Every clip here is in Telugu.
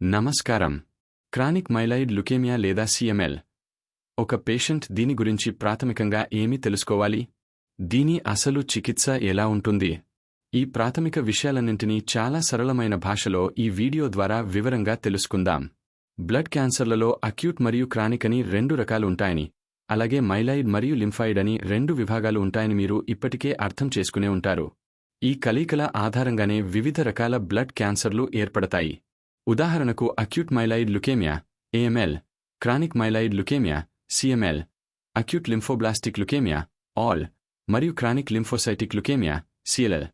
నమస్కారం. క్రానిక్ మైలాయిడ్ లుకేమియా లేదా సిఎంఎల్ ఒక పేషెంట్. దీని గురించి ప్రాథమికంగా ఏమి తెలుసుకోవాలి? దీని అసలు చికిత్స ఎలా ఉంటుంది? ఈ ప్రాథమిక విషయాలన్నింటినీ చాలా సరళమైన భాషలో ఈ వీడియో ద్వారా వివరంగా తెలుసుకుందాం. బ్లడ్ క్యాన్సర్లలో అక్యూట్ మరియు క్రానిక్ అని రెండు రకాలు ఉంటాయని, అలాగే మైలాయిడ్ మరియు లింఫాయిడ్ అని రెండు విభాగాలు ఉంటాయని మీరు ఇప్పటికే అర్థం చేసుకునే ఉంటారు. ఈ కలయికల ఆధారంగానే వివిధ రకాల బ్లడ్ క్యాన్సర్లు ఏర్పడతాయి. ఉదాహరణకు acute myeloid leukaemia AML, chronic myeloid leukaemia CML, acute lymphoblastic leukaemia all మరియు క్రానిక్ లింఫోసైటిక్ లుకేమియా సిఎల్ఎల్.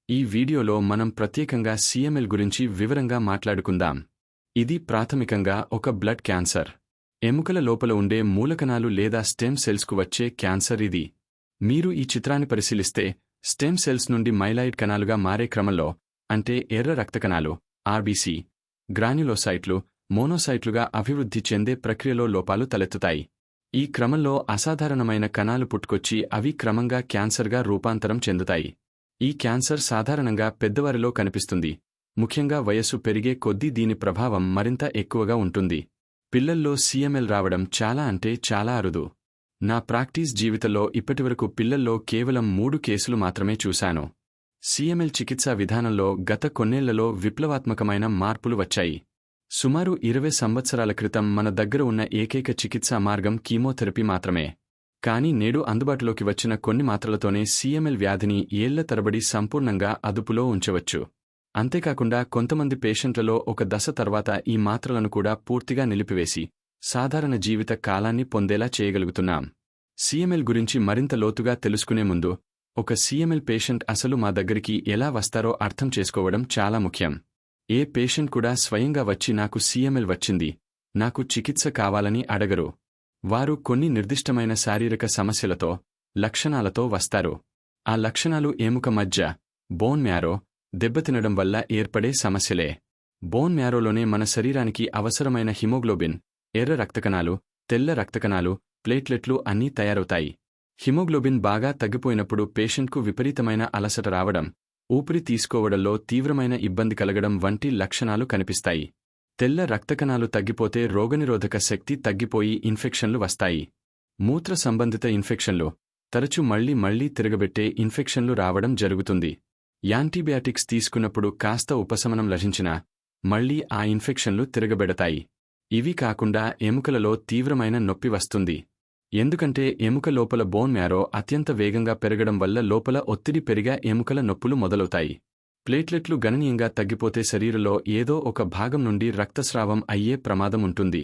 ఈ వీడియోలో మనం ప్రత్యేకంగా సిఎంఎల్ గురించి వివరంగా మాట్లాడుకుందాం. ఇది ప్రాథమికంగా ఒక బ్లడ్ క్యాన్సర్. ఎముకల లోపల ఉండే మూలకణాలు లేదా స్టెమ్ సెల్స్కు వచ్చే క్యాన్సర్ ఇది. మీరు ఈ చిత్రాన్ని పరిశీలిస్తే స్టెమ్ సెల్స్ నుండి మైలాయిడ్ కణాలుగా మారే క్రమంలో, అంటే ఎర్ర రక్తకణాలు ఆర్బీసీ, గ్రాన్యులోసైట్లు, మోనోసైట్లుగా అభివృద్ధి చెందే ప్రక్రియలో లోపాలు తలెత్తుతాయి. ఈ క్రమంలో అసాధారణమైన కణాలు పుట్టుకొచ్చి అవి క్రమంగా క్యాన్సర్గా రూపాంతరం చెందుతాయి. ఈ క్యాన్సర్ సాధారణంగా పెద్దవారిలో కనిపిస్తుంది. ముఖ్యంగా వయస్సు పెరిగే కొద్దీ దీని ప్రభావం మరింత ఎక్కువగా ఉంటుంది. పిల్లల్లో సిఎంఎల్ రావడం చాలా అరుదు. నా ప్రాక్టీస్ జీవితంలో ఇప్పటివరకు పిల్లల్లో కేవలం 3 కేసులు మాత్రమే చూశాను. సిఎంఎల్ చికిత్సా విధానంలో గత కొన్నేళ్లలో విప్లవాత్మకమైన మార్పులు వచ్చాయి. సుమారు 20 సంవత్సరాల క్రితం మన దగ్గర ఉన్న ఏకైక చికిత్సా మార్గం కీమోథెరపీ మాత్రమే. కానీ నేడు అందుబాటులోకి వచ్చిన కొన్ని మాత్రలతోనే సిఎంఎల్ వ్యాధిని ఏళ్ల తరబడి సంపూర్ణంగా అదుపులో ఉంచవచ్చు. అంతేకాకుండా కొంతమంది పేషెంట్లలో ఒక దశ తర్వాత ఈ మాత్రలను కూడా పూర్తిగా నిలిపివేసి సాధారణ జీవిత కాలాన్ని పొందేలా చేయగలుగుతున్నాం. సిఎంఎల్ గురించి మరింత లోతుగా తెలుసుకునే ముందు, ఒక సిఎంఎల్ పేషెంట్ అసలు మా దగ్గరికి ఎలా వస్తారో అర్థం చేసుకోవడం చాలా ముఖ్యం. ఏ పేషెంట్ కూడా స్వయంగా వచ్చి నాకు సిఎంఎల్ వచ్చింది, నాకు చికిత్స కావాలని అడగరు. వారు కొన్ని నిర్దిష్టమైన శారీరక సమస్యలతో, లక్షణాలతో వస్తారు. ఆ లక్షణాలు ఎముక మజ్జ, బోన్ మ్యారో దెబ్బతినడం వల్ల ఏర్పడే సమస్యలే. బోన్ మ్యారోలోనే మన శరీరానికి అవసరమైన హిమోగ్లోబిన్, ఎర్ర రక్తకణాలు, తెల్ల రక్తకణాలు, ప్లేట్లెట్లు అన్నీ తయారవుతాయి. హిమోగ్లోబిన్ బాగా తగ్గిపోయినప్పుడు పేషెంట్కు విపరీతమైన అలసట రావడం, ఊపిరి తీసుకోవడంలో తీవ్రమైన ఇబ్బంది కలగడం వంటి లక్షణాలు కనిపిస్తాయి. తెల్ల రక్తకణాలు తగ్గిపోతే రోగనిరోధక శక్తి తగ్గిపోయి ఇన్ఫెక్షన్లు వస్తాయి. మూత్ర సంబంధిత ఇన్ఫెక్షన్లు, తరచు మళ్లీ తిరగబెట్టే ఇన్ఫెక్షన్లు రావడం జరుగుతుంది. యాంటీబయాటిక్స్ తీసుకున్నప్పుడు కాస్త ఉపశమనం లభించినా మళ్లీ ఆ ఇన్ఫెక్షన్లు తిరగబెడతాయి. ఇవి కాకుండా ఎముకలలో తీవ్రమైన నొప్పి వస్తుంది. ఎందుకంటే ఎముక లోపల బోన్ మ్యారో అత్యంత వేగంగా పెరగడం వల్ల లోపల ఒత్తిడి పెరిగా ఎముకల నొప్పులు మొదలవుతాయి. ప్లేట్లెట్లు గణనీయంగా తగ్గిపోతే శరీరంలో ఏదో ఒక భాగం నుండి రక్తస్రావం అయ్యే ప్రమాదం ఉంటుంది.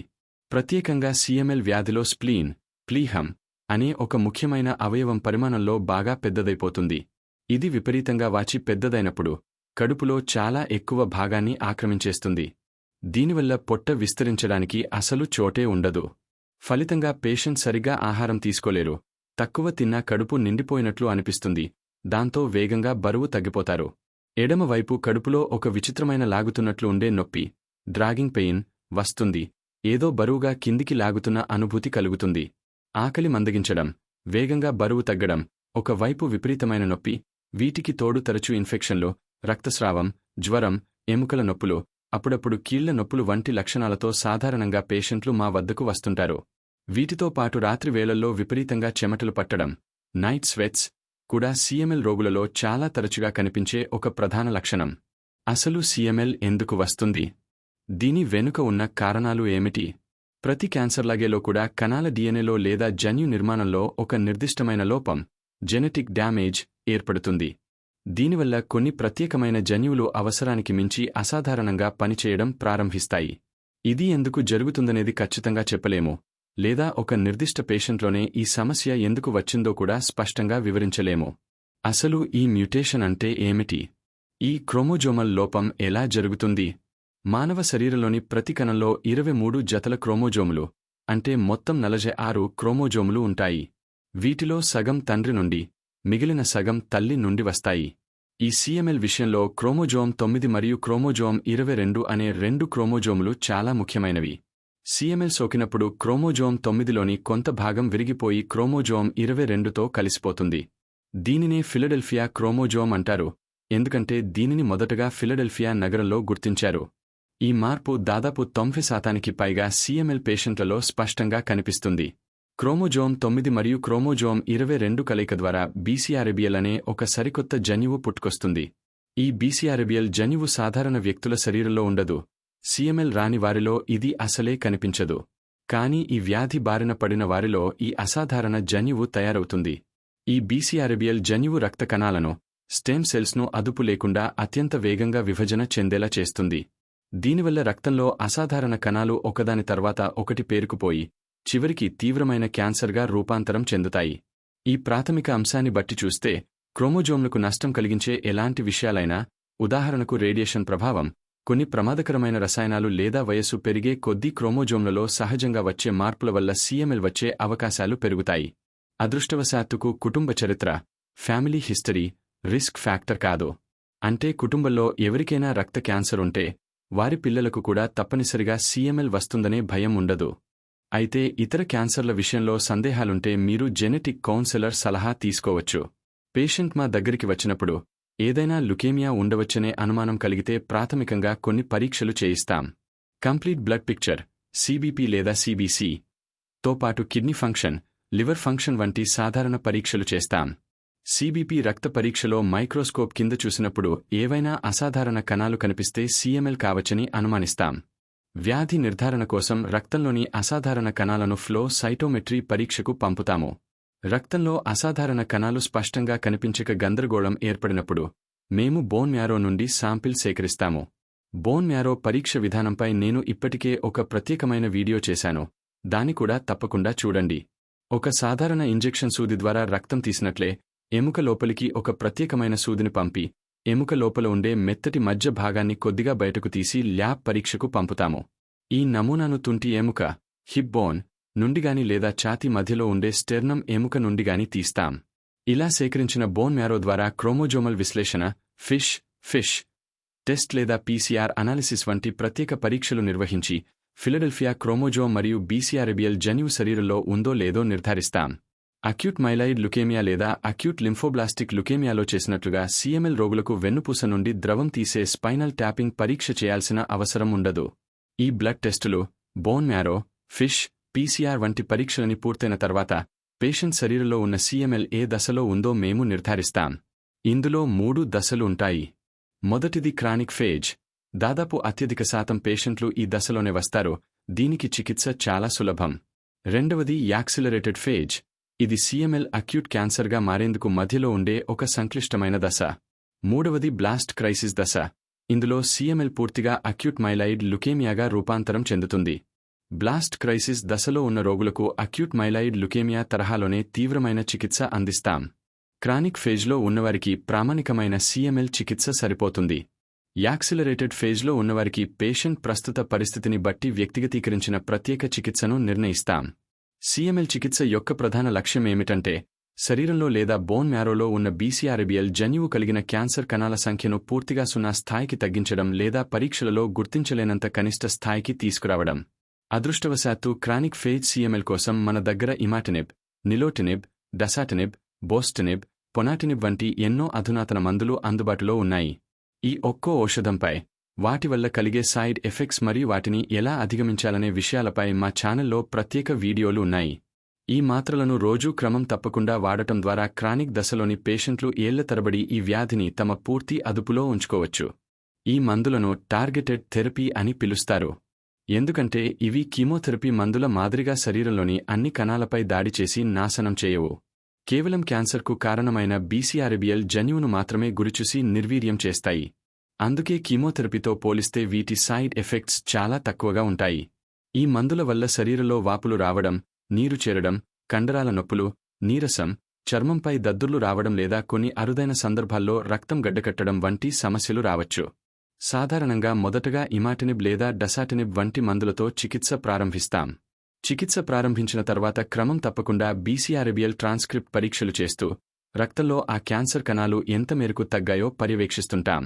ప్రత్యేకంగా సిఎంఎల్ వ్యాధిలో స్ప్లీన్, ప్లీహం అనే ఒక ముఖ్యమైన అవయవం పరిమాణంలో బాగా పెద్దదైపోతుంది. ఇది విపరీతంగా వాచి పెద్దదైనప్పుడు కడుపులో చాలా ఎక్కువ భాగాన్ని ఆక్రమించేస్తుంది. దీనివల్ల పొట్ట విస్తరించడానికి అసలు చోటే ఉండదు. ఫలితంగా పేషెంట్ సరిగా ఆహారం తీసుకోలేరు. తక్కువ తిన్నా కడుపు నిండిపోయినట్లు అనిపిస్తుంది. దాంతో వేగంగా బరువు తగ్గిపోతారు. ఎడమవైపు కడుపులో ఒక విచిత్రమైన లాగుతున్నట్లు ఉండే నొప్పి, డ్రాగింగ్ పెయిన్ వస్తుంది. ఏదో బరువుగా కిందికి లాగుతున్న అనుభూతి కలుగుతుంది. ఆకలి మందగించడం, వేగంగా బరువు తగ్గడం, ఒకవైపు విపరీతమైన నొప్పి, వీటికి తోడు తరచూ ఇన్ఫెక్షన్లు, రక్తస్రావం, జ్వరం, ఎముకల నొప్పులు, అప్పుడప్పుడు కీళ్ల నొప్పులు వంటి లక్షణాలతో సాధారణంగా పేషెంట్లు మా వద్దకు వస్తుంటారు. వీటితో పాటు రాత్రి వేళల్లో విపరీతంగా చెమటలు పట్టడం, నైట్ స్వెట్స్ కూడా సిఎంఎల్ రోగులలో చాలా తరచుగా కనిపించే ఒక ప్రధాన లక్షణం. అసలు సిఎంఎల్ ఎందుకు వస్తుంది? దీని వెనుక ఉన్న కారణాలు ఏమిటి? ప్రతి క్యాన్సర్లాగేలో కూడా కణాల డిఎన్ఏలో లేదా జన్యు నిర్మాణంలో ఒక నిర్దిష్టమైన లోపం, జెనెటిక్ డ్యామేజ్ ఏర్పడుతుంది. దీనివల్ల కొన్ని ప్రత్యేకమైన జన్యువులు అవసరానికి మించి అసాధారణంగా పనిచేయడం ప్రారంభిస్తాయి. ఇది ఎందుకు జరుగుతుందనేది ఖచ్చితంగా చెప్పలేము, లేదా ఒక నిర్దిష్ట పేషెంట్లోనే ఈ సమస్య ఎందుకు వచ్చిందో కూడా స్పష్టంగా వివరించలేము. అసలు ఈ మ్యుటేషన్ అంటే ఏమిటి? ఈ క్రోమోజోమల్ లోపం ఎలా జరుగుతుంది? మానవ శరీరంలోని ప్రతి కణంలో 23 జతల క్రోమోజోములు, అంటే మొత్తం 46 క్రోమోజోములు ఉంటాయి. వీటిలో సగం తండ్రి నుండి, మిగిలిన సగం తల్లి నుండి వస్తాయి. ఈ సిఎంఎల్ విషయంలో క్రోమోజోమ్ 9 మరియు క్రోమోజోమ్ 22 అనే 2 క్రోమోజోములు చాలా ముఖ్యమైనవి. సిఎంఎల్ సోకినప్పుడు క్రోమోజోమ్ 9లోని కొంత భాగం విరిగిపోయి క్రోమోజోమ్ 22తో కలిసిపోతుంది. దీనినే ఫిలడెల్ఫియా క్రోమోజోమ్ అంటారు, ఎందుకంటే దీనిని మొదటగా ఫిలడెల్ఫియా నగరంలో గుర్తించారు. ఈ మార్పు దాదాపు 90% పైగా CML పేషెంట్లలో స్పష్టంగా కనిపిస్తుంది. క్రోమోజోమ్ 9 మరియు క్రోమోజోమ్ 22 కలయిక ద్వారా BCR-ABL అనే ఒక సరికొత్త జన్యువు పుట్టుకొస్తుంది. ఈ BCR-ABL జన్యువు సాధారణ వ్యక్తుల శరీరంలో ఉండదు. CML రాని వారిలో ఇది అసలే కనిపించదు. కానీ ఈ వ్యాధి బారిన పడిన వారిలో ఈ అసాధారణ జన్యువు తయారవుతుంది. ఈ BCR-ABL జన్యువు రక్త కణాలను, స్టెమ్ సెల్స్ను అదుపు లేకుండా అత్యంత వేగంగా విభజన చెందేలా చేస్తుంది. దీనివల్ల రక్తంలో అసాధారణ కణాలు ఒకదాని తర్వాత ఒకటి పేరుకుపోయి చివరికి తీవ్రమైన క్యాన్సర్గా రూపాంతరం చెందుతాయి. ఈ ప్రాథమిక అంశాన్ని బట్టి చూస్తే క్రోమోజోమ్లకు నష్టం కలిగించే ఎలాంటి విషయాలైనా, ఉదాహరణకు రేడియేషన్ ప్రభావం, కొన్ని ప్రమాదకరమైన రసాయనాలు లేదా వయస్సు పెరిగే కొద్దీ క్రోమోజోమ్లలో సహజంగా వచ్చే మార్పుల వల్ల CML వచ్చే అవకాశాలు పెరుగుతాయి. అదృష్టవశాత్తుకు కుటుంబ చరిత్ర, ఫ్యామిలీ హిస్టరీ రిస్క్ ఫ్యాక్టర్ కాదు. అంటే కుటుంబంలో ఎవరికైనా రక్త క్యాన్సర్ ఉంటే వారి పిల్లలకు కూడా తప్పనిసరిగా CML వస్తుందనే భయం ఉండదు. అయితే ఇతర క్యాన్సర్ల విషయంలో సందేహాలుంటే మీరు జెనెటిక్ కౌన్సెలర్ సలహా తీసుకోవచ్చు. పేషెంట్ మా దగ్గరికి వచ్చినప్పుడు ఏదైనా లుకేమియా ఉండవచ్చనే అనుమానం కలిగితే ప్రాథమికంగా కొన్ని పరీక్షలు చేయిస్తాం. కంప్లీట్ బ్లడ్ పిక్చర్, CBP లేదా CBC తో పాటు కిడ్నీ ఫంక్షన్, లివర్ ఫంక్షన్ వంటి సాధారణ పరీక్షలు చేస్తాం. CBP రక్త పరీక్షలో మైక్రోస్కోప్ కింద చూసినప్పుడు ఏవైనా అసాధారణ కణాలు కనిపిస్తే CML కావచ్చని అనుమానిస్తాం. వ్యాధి నిర్ధారణ కోసం రక్తంలోని అసాధారణ కణాలను ఫ్లో సైటోమెట్రీ పరీక్షకు పంపుతాము. రక్తంలో అసాధారణ కణాలు స్పష్టంగా కనిపించక గందరగోళం ఏర్పడినప్పుడు మేము బోన్ మ్యారో నుండి శాంపిల్ సేకరిస్తాము. బోన్ మ్యారో పరీక్ష విధానంపై నేను ఇప్పటికే ఒక ప్రత్యేకమైన వీడియో చేశాను. దాన్ని కూడా తప్పకుండా చూడండి. ఒక సాధారణ ఇంజెక్షన్ సూది ద్వారా రక్తం తీసినట్లే ఎముక లోపలికి ఒక ప్రత్యేకమైన సూదిని పంపి ఎముక లోపల ఉండే మెత్తటి మధ్య భాగాన్ని కొద్దిగా బయటకు తీసి ల్యాబ్ పరీక్షకు పంపుతాము. ఈ నమూనాను తుంటి ఎముక, హిప్ బోన్ నుండిగాని లేదా ఛాతీ మధ్యలో ఉండే స్టెర్నమ్ ఎముక నుండిగాని తీస్తాం. ఇలా సేకరించిన బోన్ మ్యారో ద్వారా క్రోమోజోమల్ విశ్లేషణ, ఫిష్ టెస్ట్ లేదా PCR అనాలిసిస్ వంటి ప్రత్యేక పరీక్షలు నిర్వహించి ఫిలడెల్ఫియా క్రోమోజోమ్ మరియు BCR-ABL జన్యువు శరీరంలో ఉందో లేదో నిర్ధారిస్తాం. అక్యూట్ మైలాయిడ్ లుకేమియా లేదా అక్యూట్ లింఫోబ్లాస్టిక్ లుకేమియాలో చేసినట్లుగా CML రోగులకు వెన్నుపూస నుండి ద్రవం తీసే స్పైనల్ ట్యాపింగ్ పరీక్ష చేయాల్సిన అవసరం ఉండదు. ఈ బ్లడ్ టెస్టులు, బోన్ మ్యారో, PCR వంటి పరీక్షలని పూర్తయిన తర్వాత పేషెంట్ శరీరంలో ఉన్న CML ఏ దశలో ఉందో మేము నిర్ధారిస్తాం. ఇందులో 3 దశలు ఉంటాయి. మొదటిది క్రానిక్ ఫేజ్. దాదాపు అత్యధిక శాతం పేషెంట్లు ఈ దశలోనే వస్తారు. దీనికి చికిత్స చాలా సులభం. రెండవది యాక్సిలరేటెడ్ ఫేజ్. ఇది CML అక్యూట్ క్యాన్సర్గా మారేందుకు మధ్యలో ఉండే ఒక సంక్లిష్టమైన దశ. మూడవది బ్లాస్ట్ క్రైసిస్ దశ. ఇందులో CML పూర్తిగా అక్యూట్ మైలాయిడ్ లుకేమియాగా రూపాంతరం చెందుతుంది. బ్లాస్ట్ క్రైసిస్ దశలో ఉన్న రోగులకు అక్యూట్ మైలాయిడ్ లుకేమియా తరహాలోనే తీవ్రమైన చికిత్స అందిస్తాం. క్రానిక్ ఫేజ్లో ఉన్నవారికి ప్రామాణికమైన CML చికిత్స సరిపోతుంది. యాక్సిలరేటెడ్ ఫేజ్లో ఉన్నవారికి పేషెంట్ ప్రస్తుత పరిస్థితిని బట్టి వ్యక్తిగతీకరించిన ప్రత్యేక చికిత్సను నిర్ణయిస్తాం. CML చికిత్స యొక్క ప్రధాన లక్ష్యం ఏమిటంటే శరీరంలో లేదా బోన్ మ్యారోలో ఉన్న BCR-ABL జన్యువు కలిగిన క్యాన్సర్ కణాల సంఖ్యను పూర్తిగా 0 స్థాయికి తగ్గించడం లేదా పరీక్షలలో గుర్తించలేనంత కనిష్ట స్థాయికి తీసుకురావడం. అదృష్టవశాత్తు క్రానిక్ ఫేజ్ CML కోసం మన దగ్గర ఇమాటినిబ్, నిలోటినిబ్, డసాటినిబ్, బోస్టనిబ్, పొనాటినిబ్ వంటి ఎన్నో అధునాతన మందులు అందుబాటులో ఉన్నాయి. ఈ ఒక్కో ఔషధంపై, వాటి వల్ల కలిగే సైడ్ ఎఫెక్ట్స్ మరియు వాటిని ఎలా అధిగమించాలనే విషయాలపై మా ఛానల్లో ప్రత్యేక వీడియోలు ఉన్నాయి. ఈ మాత్రలను రోజూ క్రమం తప్పకుండా వాడటం ద్వారా క్రానిక్ దశలోని పేషెంట్లు ఏళ్ల తరబడి ఈ వ్యాధిని తమ పూర్తి అదుపులో ఉంచుకోవచ్చు. ఈ మందులను టార్గెటెడ్ థెరపీ అని పిలుస్తారు. ఎందుకంటే ఇవి కీమోథెరపీ మందుల మాదిరిగా శరీరంలోని అన్ని కణాలపై దాడి చేసి నాశనం చేయవు. కేవలం క్యాన్సర్కు కారణమైన BCR-ABL జన్యువును మాత్రమే గురిచూసి నిర్వీర్యం చేస్తాయి. అందుకే కీమోథెరపీతో పోలిస్తే వీటి సైడ్ ఎఫెక్ట్స్ చాలా తక్కువగా ఉంటాయి. ఈ మందుల వల్ల శరీరంలో వాపులు రావడం, నీరు చేరడం, కండరాల నొప్పులు, నీరసం, చర్మంపై దద్దుర్లు రావడం లేదా కొన్ని అరుదైన సందర్భాల్లో రక్తం గడ్డకట్టడం వంటి సమస్యలు రావచ్చు. సాధారణంగా మొదటగా ఇమాటినిబ్ లేదా డసాటినిబ్ వంటి మందులతో చికిత్స ప్రారంభిస్తాం. చికిత్స ప్రారంభించిన తర్వాత క్రమం తప్పకుండా BCR-ABL ట్రాన్స్క్రిప్ట్ పరీక్షలు చేస్తూ రక్తంలో ఆ క్యాన్సర్ కణాలు ఎంత మేరకు తగ్గాయో పర్యవేక్షిస్తుంటాం.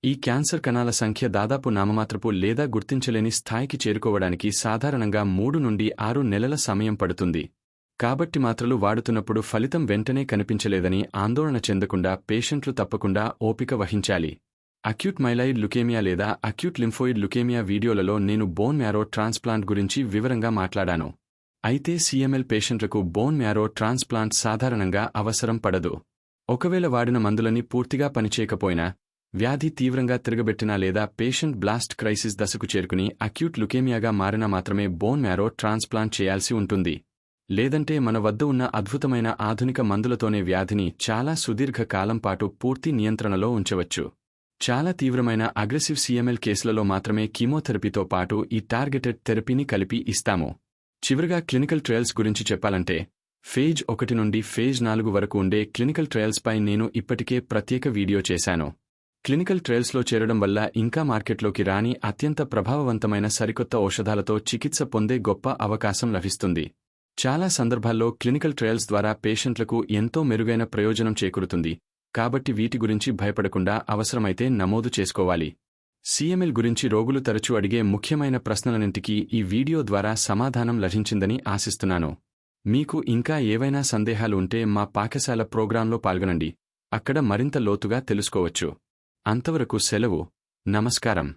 ఈ క్యాన్సర్ కణాల సంఖ్య దాదాపు నామమాత్రపు లేదా గుర్తించలేని స్థాయికి చేరుకోవడానికి సాధారణంగా 3 నుండి 6 నెలల సమయం పడుతుంది. కాబట్టి మాత్రలు వాడుతున్నప్పుడు ఫలితం వెంటనే కనిపించలేదని ఆందోళన చెందకుండా పేషెంట్లు తప్పకుండా ఓపిక వహించాలి. అక్యూట్ మైలాయిడ్ లుకేమియా లేదా అక్యూట్ లింఫోయిడ్ లుకేమియా వీడియోలలో నేను బోన్ మ్యారో ట్రాన్స్ప్లాంట్ గురించి వివరంగా మాట్లాడాను. అయితే CML పేషెంట్లకు బోన్ మ్యారో ట్రాన్స్ప్లాంట్ సాధారణంగా అవసరం పడదు. ఒకవేళ వాడిన మందులని పూర్తిగా పనిచేయకపోయినా, వ్యాధి తీవ్రంగా తిరగబెట్టినా లేదా పేషెంట్ బ్లాస్ట్ క్రైసిస్ దశకు చేరుకుని అక్యూట్ లుకేమియాగా మారినా మాత్రమే బోన్ మ్యారో ట్రాన్స్ప్లాంట్ చేయాల్సి ఉంటుంది. లేదంటే మన వద్ద ఉన్న అద్భుతమైన ఆధునిక మందులతోనే వ్యాధిని చాలా సుదీర్ఘ కాలం పాటు పూర్తి నియంత్రణలో ఉంచవచ్చు. చాలా తీవ్రమైన అగ్రెసివ్ CML కేసులలో మాత్రమే కీమోథెరపీతో పాటు ఈ టార్గెటెడ్ థెరపీని కలిపి ఇస్తాము. చివరగా క్లినికల్ ట్రయల్స్ గురించి చెప్పాలంటే, ఫేజ్ 1 నుండి ఫేజ్ 4 వరకు ఉండే క్లినికల్ ట్రయల్స్పై నేను ఇప్పటికే ప్రత్యేక వీడియో చేశాను. క్లినికల్ ట్రయల్స్లో చేరడం వల్ల ఇంకా మార్కెట్లోకి రాని అత్యంత ప్రభావవంతమైన సరికొత్త ఔషధాలతో చికిత్స పొందే గొప్ప అవకాశం లభిస్తుంది. చాలా సందర్భాల్లో క్లినికల్ ట్రయల్స్ ద్వారా పేషెంట్లకు ఎంతో మెరుగైన ప్రయోజనం చేకూరుతుంది. కాబట్టి వీటి గురించి భయపడకుండా అవసరమైతే నమోదు చేసుకోవాలి. CML గురించి రోగులు తరచూ అడిగే ముఖ్యమైన ప్రశ్నలన్నింటికీ ఈ వీడియో ద్వారా సమాధానం లభించిందని ఆశిస్తున్నాను. మీకు ఇంకా ఏవైనా సందేహాలు ఉంటే మా పాఠశాల ప్రోగ్రాంలో పాల్గొనండి. అక్కడ మరింత లోతుగా తెలుసుకోవచ్చు. అంతవరకు సెలవు. నమస్కారం.